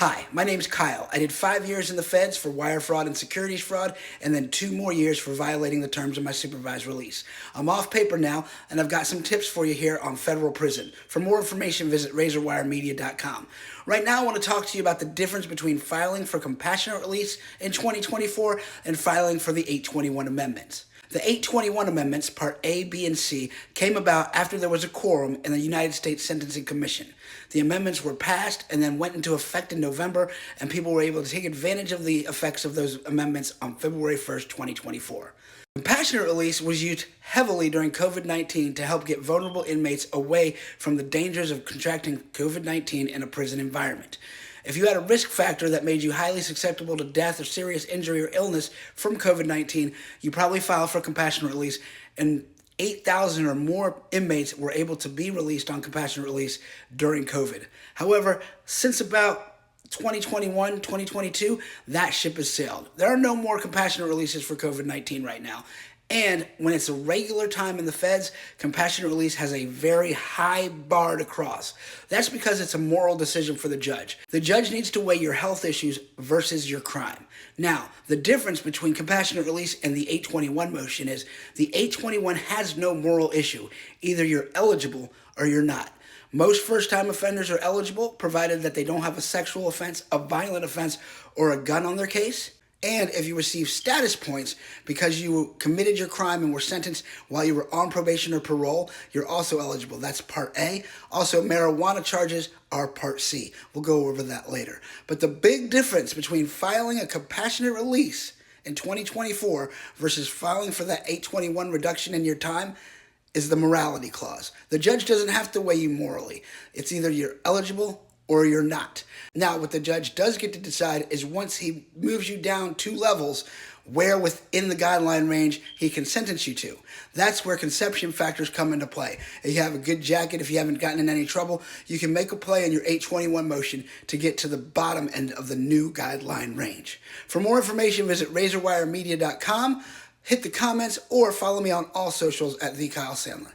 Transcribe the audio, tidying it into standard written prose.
Hi, my name's Kyle. I did 5 years in the feds for wire fraud and securities fraud, and then 2 more years for violating the terms of my supervised release. I'm off paper now, and I've got some tips for you here on federal prison. For more information, visit razorwiremedia.com. Right now, I want to talk to you about the difference between filing for compassionate release in 2024 and filing for the 821 amendments. The 821 amendments, Part A, B, and C, came about after there was a quorum in the United States Sentencing Commission. The amendments were passed and then went into effect in November, and people were able to take advantage of the effects of those amendments on February 1st, 2024. Compassionate release was used heavily during COVID-19 to help get vulnerable inmates away from the dangers of contracting COVID-19 in a prison environment. If you had a risk factor that made you highly susceptible to death or serious injury or illness from COVID-19, you probably filed for compassionate release, and 8,000 or more inmates were able to be released on compassionate release during COVID. However, since about 2021, 2022, that ship has sailed. There are no more compassionate releases for COVID-19 right now. And when it's a regular time in the feds, compassionate release has a very high bar to cross. That's because it's a moral decision for the judge. The judge needs to weigh your health issues versus your crime. Now, the difference between compassionate release and the 821 motion is the 821 has no moral issue. Either you're eligible or you're not. Most first-time offenders are eligible, provided that they don't have a sexual offense, a violent offense, or a gun on their case. And if you receive status points because you committed your crime and were sentenced while you were on probation or parole, you're also eligible. That's Part A. Also, marijuana charges are Part C. We'll go over that later. But the big difference between filing a compassionate release in 2024 versus filing for that 821 reduction in your time is the morality clause. The judge doesn't have to weigh you morally. It's either you're eligible or you're not. Now, what the judge does get to decide is once he moves you down 2 levels, where within the guideline range he can sentence you to. That's where conception factors come into play. If you have a good jacket, if you haven't gotten in any trouble, you can make a play in your 821 motion to get to the bottom end of the new guideline range. For more information, visit razorwiremedia.com, hit the comments, or follow me on all socials at TheKyleSandler.